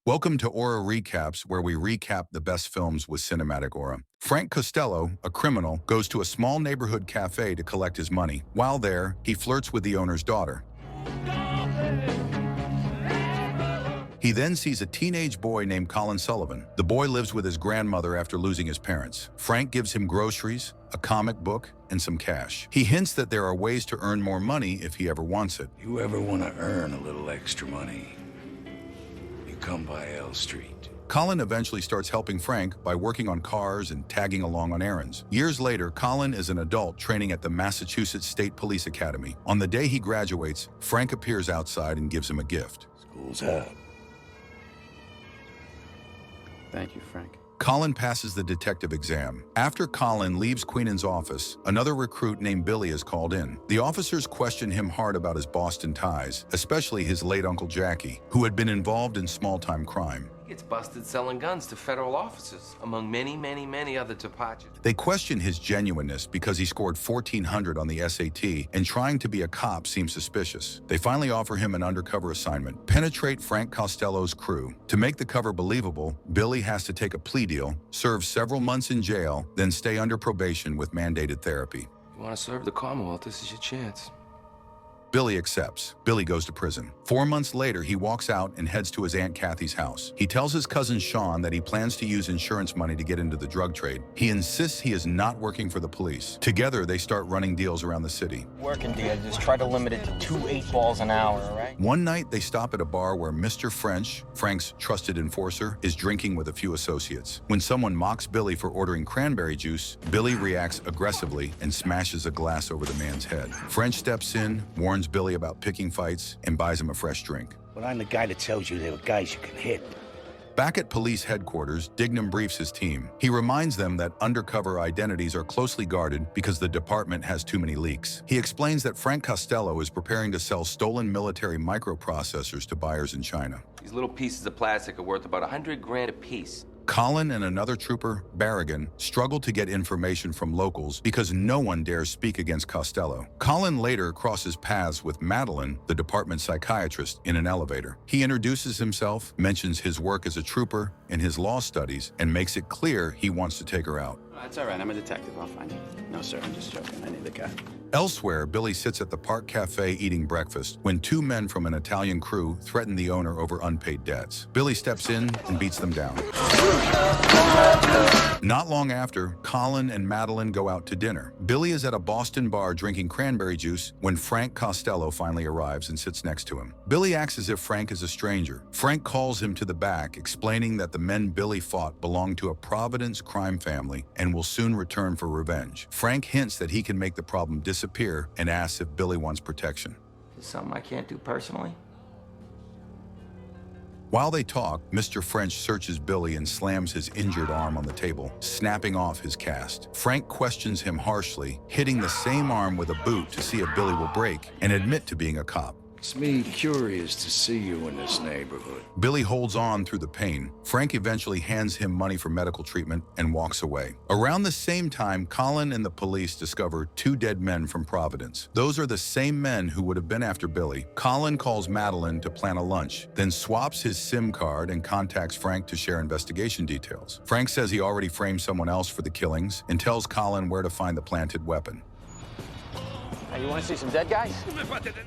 Welcome to Aura Recaps, where we recap the best films with cinematic aura. Frank Costello, a criminal, goes to a small neighborhood cafe to collect his money. While there, he flirts with the owner's daughter. He then sees a teenage boy named Colin Sullivan. The boy lives with his grandmother after losing his parents. Frank gives him groceries, a comic book, and some cash. He hints that there are ways to earn more money if he ever wants it. You ever want to earn a little extra money? You come by L Street. Colin eventually starts helping Frank by working on cars and tagging along on errands. Years later, Colin is an adult training at the Massachusetts State Police Academy. On the day he graduates, Frank appears outside and gives him a gift. School's out. Thank you, Frank. Colin passes the detective exam. After Colin leaves Queenan's office, another recruit named Billy is called in. The officers question him hard about his Boston ties, especially his late Uncle Jackie, who had been involved in small-time crime. He gets busted selling guns to federal officers, among many other departures. They question his genuineness because he scored 1,400 on the SAT, and trying to be a cop seems suspicious. They finally offer him an undercover assignment: penetrate Frank Costello's crew. To make the cover believable, Billy has to take a plea deal, serve several months in jail, then stay under probation with mandated therapy. You want to serve the Commonwealth, this is your chance. Billy accepts. Billy goes to prison. 4 months later, he walks out and heads to his Aunt Kathy's house. He tells his cousin Sean that he plans to use insurance money to get into the drug trade. He insists he is not working for the police. Together, they start running deals around the city. Working deal, just try to limit it to 2 8-balls an hour, all right? One night, they stop at a bar where Mr. French, Frank's trusted enforcer, is drinking with a few associates. When someone mocks Billy for ordering cranberry juice, Billy reacts aggressively and smashes a glass over the man's head. French steps in, warns Billy about picking fights, and buys him a fresh drink. But I'm the guy that tells you there are guys you can hit. Back at police headquarters, Dignam briefs his team. He reminds them that undercover identities are closely guarded because the department has too many leaks. He explains that Frank Costello is preparing to sell stolen military microprocessors to buyers in China. These little pieces of plastic are worth about 100 grand a piece. Colin and another trooper, Barrigan, struggle to get information from locals because no one dares speak against Costello. Colin later crosses paths with Madeline, the department psychiatrist, in an elevator. He introduces himself, mentions his work as a trooper and his law studies, and makes it clear he wants to take her out. That's all right. I'm a detective. I'll find you. No, sir. I'm just joking. I need the guy. Elsewhere, Billy sits at the Park Cafe eating breakfast when 2 men from an Italian crew threaten the owner over unpaid debts. Billy steps in and beats them down. Not long after, Colin and Madeline go out to dinner. Billy is at a Boston bar drinking cranberry juice when Frank Costello finally arrives and sits next to him. Billy acts as if Frank is a stranger. Frank calls him to the back, explaining that the men Billy fought belong to a Providence crime family and will soon return for revenge. Frank hints that he can make the problem disappear and asks if Billy wants protection. Is something I can't do personally? While they talk, Mr. French searches Billy and slams his injured arm on the table, snapping off his cast. Frank questions him harshly, hitting the same arm with a boot to see if Billy will break and admit to being a cop. It's me curious to see you in this neighborhood. Billy holds on through the pain. Frank eventually hands him money for medical treatment and walks away. Around the same time, Colin and the police discover 2 dead men from Providence. Those are the same men who would have been after Billy. Colin calls Madeline to plan a lunch, then swaps his SIM card and contacts Frank to share investigation details. Frank says he already framed someone else for the killings and tells Colin where to find the planted weapon. Hey, you want to see some dead guys?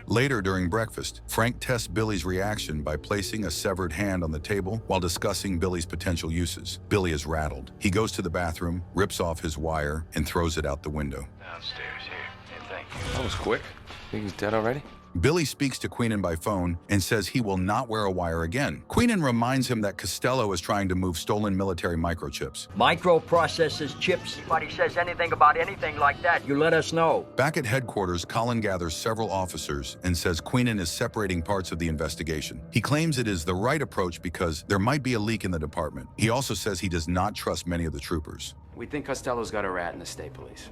Later during breakfast, Frank tests Billy's reaction by placing a severed hand on the table while discussing Billy's potential uses. Billy is rattled. He goes to the bathroom, rips off his wire, and throws it out the window. Downstairs here. Hey, thank you. That was quick. Think he's dead already? Billy speaks to Queenan by phone and says he will not wear a wire again. Queenan reminds him that Costello is trying to move stolen military microchips. Microprocessors, chips. Anybody says anything about anything like that, you let us know. Back at headquarters, Colin gathers several officers and says Queenan is separating parts of the investigation. He claims it is the right approach because there might be a leak in the department. He also says he does not trust many of the troopers. We think Costello's got a rat in the state police.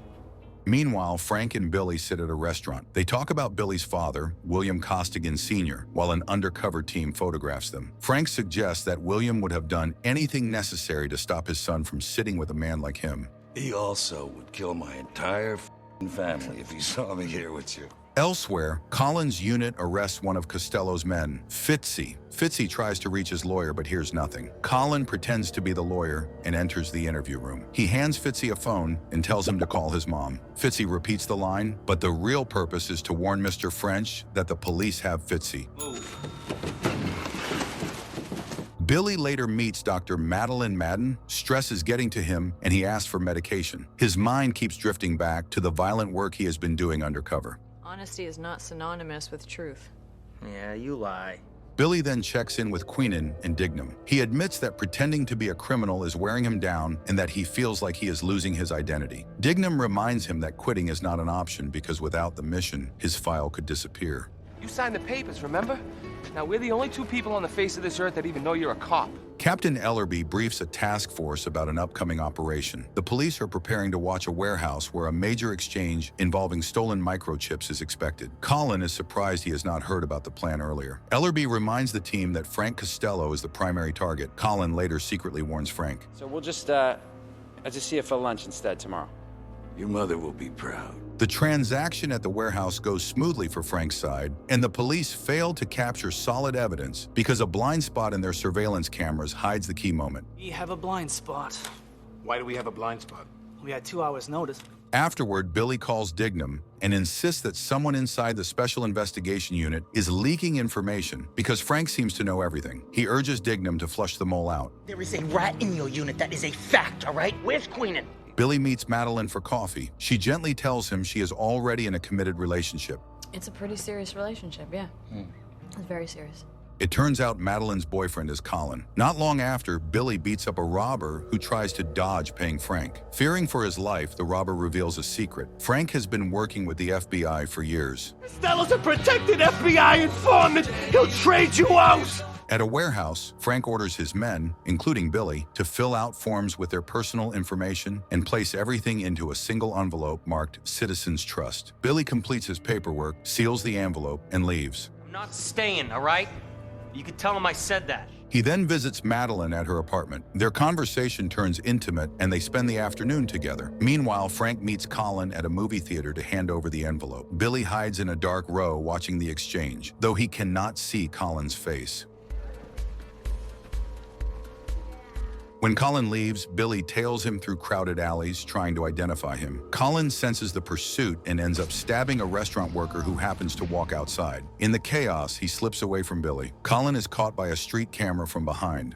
Meanwhile, Frank and Billy sit at a restaurant. They talk about Billy's father, William Costigan Sr., while an undercover team photographs them. Frank suggests that William would have done anything necessary to stop his son from sitting with a man like him. He also would kill my entire family if he saw me here with you. Elsewhere, Colin's unit arrests one of Costello's men, Fitzy. Fitzy tries to reach his lawyer but hears nothing. Colin pretends to be the lawyer and enters the interview room. He hands Fitzy a phone and tells him to call his mom. Fitzy repeats the line, but the real purpose is to warn Mr. French that the police have Fitzy. Billy later meets Dr. Madeline Madden. Stress is getting to him, and he asks for medication. His mind keeps drifting back to the violent work he has been doing undercover. Honesty is not synonymous with truth. Yeah, you lie. Billy then checks in with Queenan and Dignam. He admits that pretending to be a criminal is wearing him down and that he feels like he is losing his identity. Dignam reminds him that quitting is not an option because without the mission, his file could disappear. You signed the papers, remember? Now, we're the only two people on the face of this earth that even know you're a cop. Captain Ellerby briefs a task force about an upcoming operation. The police are preparing to watch a warehouse where a major exchange involving stolen microchips is expected. Colin is surprised he has not heard about the plan earlier. Ellerby reminds the team that Frank Costello is the primary target. Colin later secretly warns Frank. So we'll just, I'll just see you for lunch instead tomorrow. Your mother will be proud. The transaction at the warehouse goes smoothly for Frank's side, and the police fail to capture solid evidence because a blind spot in their surveillance cameras hides the key moment. We have a blind spot. Why do we have a blind spot? We had 2 hours' notice. Afterward, Billy calls Dignam and insists that someone inside the Special Investigation Unit is leaking information because Frank seems to know everything. He urges Dignam to flush the mole out. There is a rat in your unit. That is a fact, all right? Where's Queenan? Billy meets Madeline for coffee. She gently tells him she is already in a committed relationship. It's a pretty serious relationship, yeah. It's very serious. It turns out Madeline's boyfriend is Colin. Not long after, Billy beats up a robber who tries to dodge paying Frank. Fearing for his life, the robber reveals a secret. Frank has been working with the FBI for years. Costello's a protected FBI informant! He'll trade you out! At a warehouse, Frank orders his men, including Billy, to fill out forms with their personal information and place everything into a single envelope marked Citizens Trust. Billy completes his paperwork, seals the envelope, and leaves. I'm not staying, all right? You can tell him I said that. He then visits Madeline at her apartment. Their conversation turns intimate and they spend the afternoon together. Meanwhile, Frank meets Colin at a movie theater to hand over the envelope. Billy hides in a dark row watching the exchange, though he cannot see Colin's face. When Colin leaves, Billy tails him through crowded alleys, trying to identify him. Colin senses the pursuit and ends up stabbing a restaurant worker who happens to walk outside. In the chaos, he slips away from Billy. Colin is caught by a street camera from behind.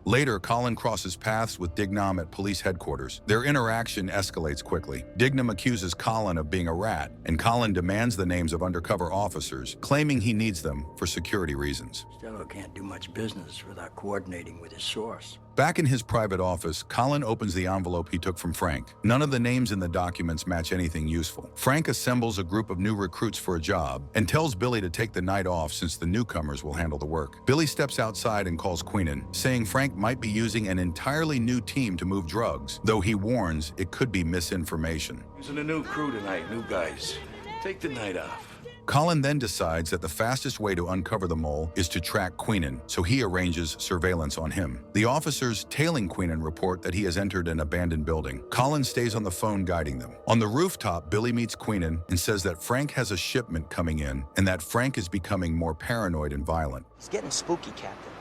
Later, Colin crosses paths with Dignam at police headquarters. Their interaction escalates quickly. Dignam accuses Colin of being a rat, and Colin demands the names of undercover officers, claiming he needs them for security reasons. Costello can't do much business without coordinating with his source. Back in his private office, Colin opens the envelope he took from Frank. None of the names in the documents match anything useful. Frank assembles a group of new recruits for a job and tells Billy to take the night off since the newcomers will handle the work. Billy steps outside and calls Queenan, saying Frank might be using an entirely new team to move drugs, though he warns it could be misinformation. Using a new crew tonight, new guys. Take the night off. Colin then decides that the fastest way to uncover the mole is to track Queenan, so he arranges surveillance on him. The officers tailing Queenan report that he has entered an abandoned building. Colin stays on the phone guiding them. On the rooftop, Billy meets Queenan and says that Frank has a shipment coming in and that Frank is becoming more paranoid and violent. It's getting spooky, Captain.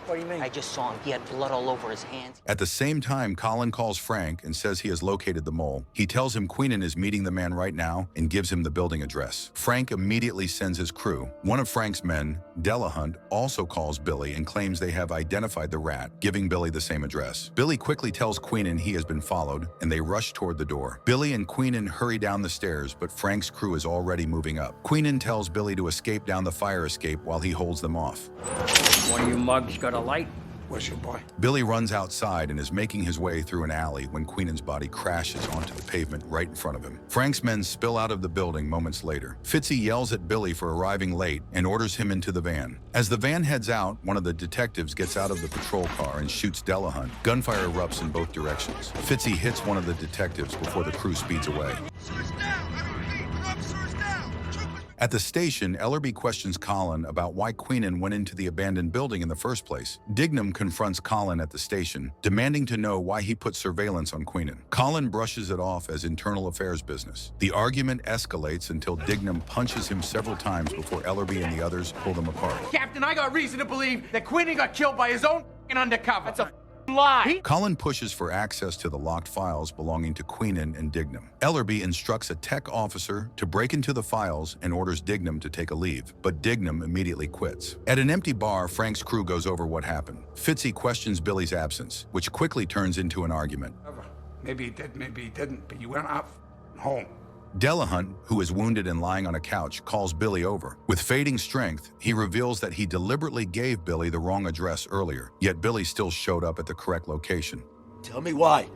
What do you mean? I just saw him. He had blood all over his hands. At the same time, Colin calls Frank and says he has located the mole. He tells him Queenan is meeting the man right now and gives him the building address. Frank immediately sends his crew. One of Frank's men, Delahunt, also calls Billy and claims they have identified the rat, giving Billy the same address. Billy quickly tells Queenan he has been followed, and they rush toward the door. Billy and Queenan hurry down the stairs, but Frank's crew is already moving up. Queenan tells Billy to escape down the fire escape while he holds them off. One of you mugs got a light? Where's your boy? Billy runs outside and is making his way through an alley when Queenan's body crashes onto the pavement right in front of him. Frank's men spill out of the building moments later. Fitzy yells at Billy for arriving late and orders him into the van. As the van heads out, one of the detectives gets out of the patrol car and shoots Delahunt. Gunfire erupts in both directions. Fitzy hits one of the detectives before the crew speeds away. At the station, Ellerby questions Colin about why Queenan went into the abandoned building in the first place. Dignam confronts Colin at the station, demanding to know why he put surveillance on Queenan. Colin brushes it off as internal affairs business. The argument escalates until Dignam punches him several times before Ellerby and the others pull them apart. Captain, I got reason to believe that Quinny got killed by his own undercover. That's a lie. Colin pushes for access to the locked files belonging to Queenan and Dignam. Ellerby instructs a tech officer to break into the files and orders Dignam to take a leave, but Dignam immediately quits. At an empty bar, Frank's crew goes over what happened. Fitzy questions Billy's absence, which quickly turns into an argument. Maybe he did, maybe he didn't, but you went out home. Delahunt, who is wounded and lying on a couch, calls Billy over. With fading strength, he reveals that he deliberately gave Billy the wrong address earlier, yet Billy still showed up at the correct location. Tell me why.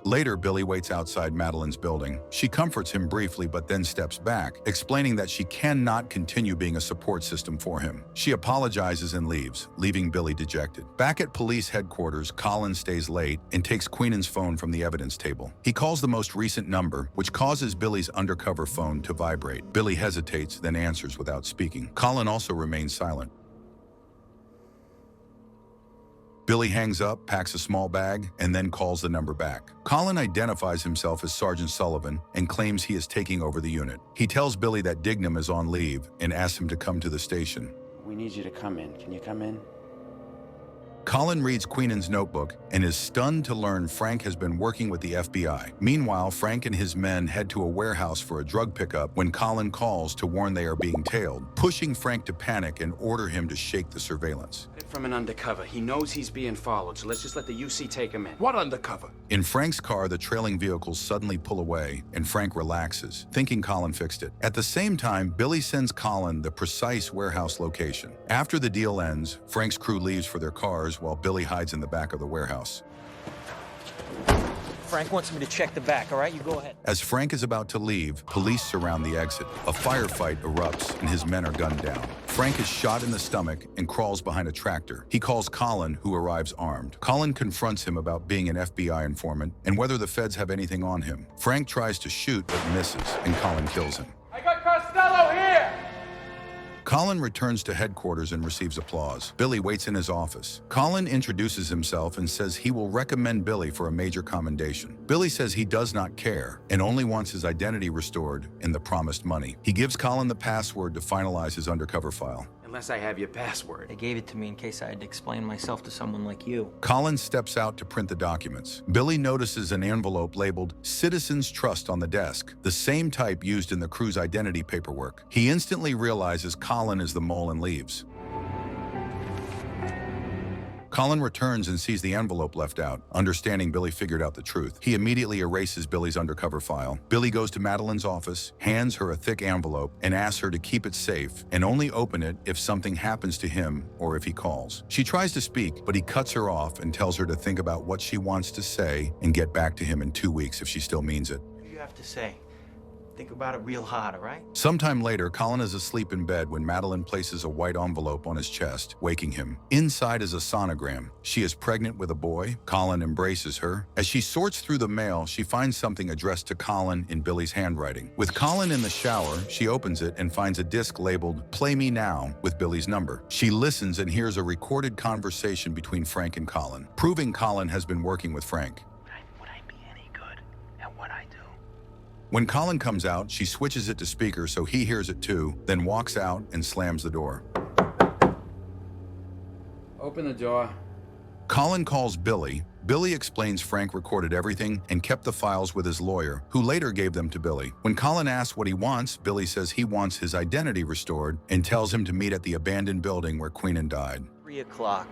Later, Billy waits outside Madeline's building. She comforts him briefly but then steps back, explaining that she cannot continue being a support system for him. She apologizes and leaves, leaving Billy dejected. Back at police headquarters, Colin stays late and takes Queenan's phone from the evidence table. He calls the most recent number, which causes Billy's undercover phone to vibrate. Billy hesitates, then answers without speaking. Colin also remains silent. Billy hangs up, packs a small bag, and then calls the number back. Colin identifies himself as Sergeant Sullivan and claims he is taking over the unit. He tells Billy that Dignam is on leave and asks him to come to the station. We need you to come in. Can you come in? Colin reads Queenan's notebook and is stunned to learn Frank has been working with the FBI. Meanwhile, Frank and his men head to a warehouse for a drug pickup when Colin calls to warn they are being tailed, pushing Frank to panic and order him to shake the surveillance. From an undercover. He knows he's being followed, so let's just let the UC take him in. What undercover? In Frank's car, the trailing vehicles suddenly pull away, and Frank relaxes, thinking Colin fixed it. At the same time, Billy sends Colin the precise warehouse location. After the deal ends, Frank's crew leaves for their cars while Billy hides in the back of the warehouse. Frank wants me to check the back, all right? You go ahead. As Frank is about to leave, police surround the exit. A firefight erupts, and his men are gunned down. Frank is shot in the stomach and crawls behind a tractor. He calls Colin, who arrives armed. Colin confronts him about being an FBI informant and whether the feds have anything on him. Frank tries to shoot but misses, and Colin kills him. I got Costello here! Colin returns to headquarters and receives applause. Billy waits in his office. Colin introduces himself and says he will recommend Billy for a major commendation. Billy says he does not care and only wants his identity restored and the promised money. He gives Colin the password to finalize his undercover file. Unless I have your password. They gave it to me in case I had to explain myself to someone like you. Colin steps out to print the documents. Billy notices an envelope labeled Citizens Trust on the desk, the same type used in the crew's identity paperwork. He instantly realizes Colin is the mole and leaves. Colin returns and sees the envelope left out. Understanding Billy figured out the truth, he immediately erases Billy's undercover file. Billy goes to Madeline's office, hands her a thick envelope, and asks her to keep it safe and only open it if something happens to him or if he calls. She tries to speak, but he cuts her off and tells her to think about what she wants to say and get back to him in 2 weeks if she still means it. What do you have to say? Think about it real hard, all right? Sometime later, Colin is asleep in bed when Madeline places a white envelope on his chest, waking him. Inside is a sonogram. She is pregnant with a boy. Colin embraces her. As she sorts through the mail, she finds something addressed to Colin in Billy's handwriting. With Colin in the shower, she opens it and finds a disc labeled Play Me Now with Billy's number. She listens and hears a recorded conversation between Frank and Colin, proving Colin has been working with Frank. Would I be any good at what I do? When Colin comes out, she switches it to speaker so he hears it too, then walks out and slams the door. Open the door. Colin calls Billy. Billy explains Frank recorded everything and kept the files with his lawyer, who later gave them to Billy. When Colin asks what he wants, Billy says he wants his identity restored and tells him to meet at the abandoned building where Queenan died. 3 o'clock.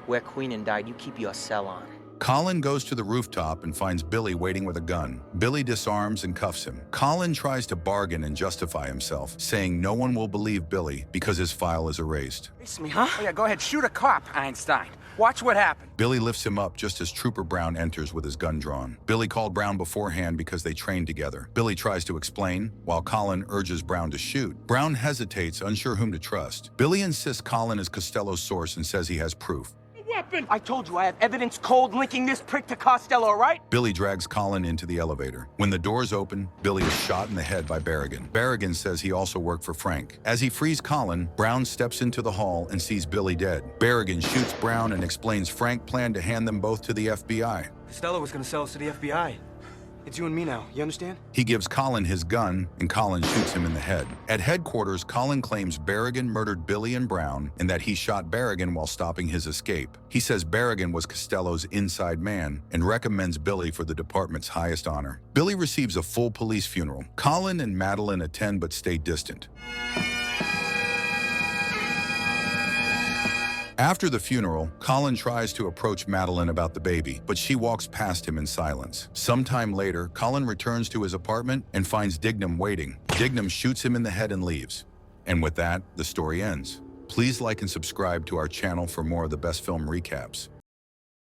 Where Queenan died, you keep your cell on. Colin goes to the rooftop and finds Billy waiting with a gun. Billy disarms and cuffs him. Colin tries to bargain and justify himself, saying no one will believe Billy because his file is erased. It's me, huh? Oh yeah, go ahead, shoot a cop, Einstein. Watch what happens. Billy lifts him up just as Trooper Brown enters with his gun drawn. Billy called Brown beforehand because they trained together. Billy tries to explain, while Colin urges Brown to shoot. Brown hesitates, unsure whom to trust. Billy insists Colin is Costello's source and says he has proof. What happened? I told you I have evidence cold linking this prick to Costello, all right? Billy drags Colin into the elevator. When the doors open, Billy is shot in the head by Berrigan. Berrigan says he also worked for Frank. As he frees Colin, Brown steps into the hall and sees Billy dead. Berrigan shoots Brown and explains Frank planned to hand them both to the FBI. Costello was gonna sell us to the FBI. It's you and me now, you understand? He gives Colin his gun, and Colin shoots him in the head. At headquarters, Colin claims Berrigan murdered Billy and Brown and that he shot Berrigan while stopping his escape. He says Berrigan was Costello's inside man and recommends Billy for the department's highest honor. Billy receives a full police funeral. Colin and Madeline attend but stay distant. After the funeral, Colin tries to approach Madeline about the baby, but she walks past him in silence. Sometime later, Colin returns to his apartment and finds Dignam waiting. Dignam shoots him in the head and leaves. And with that, the story ends. Please like and subscribe to our channel for more of the best film recaps.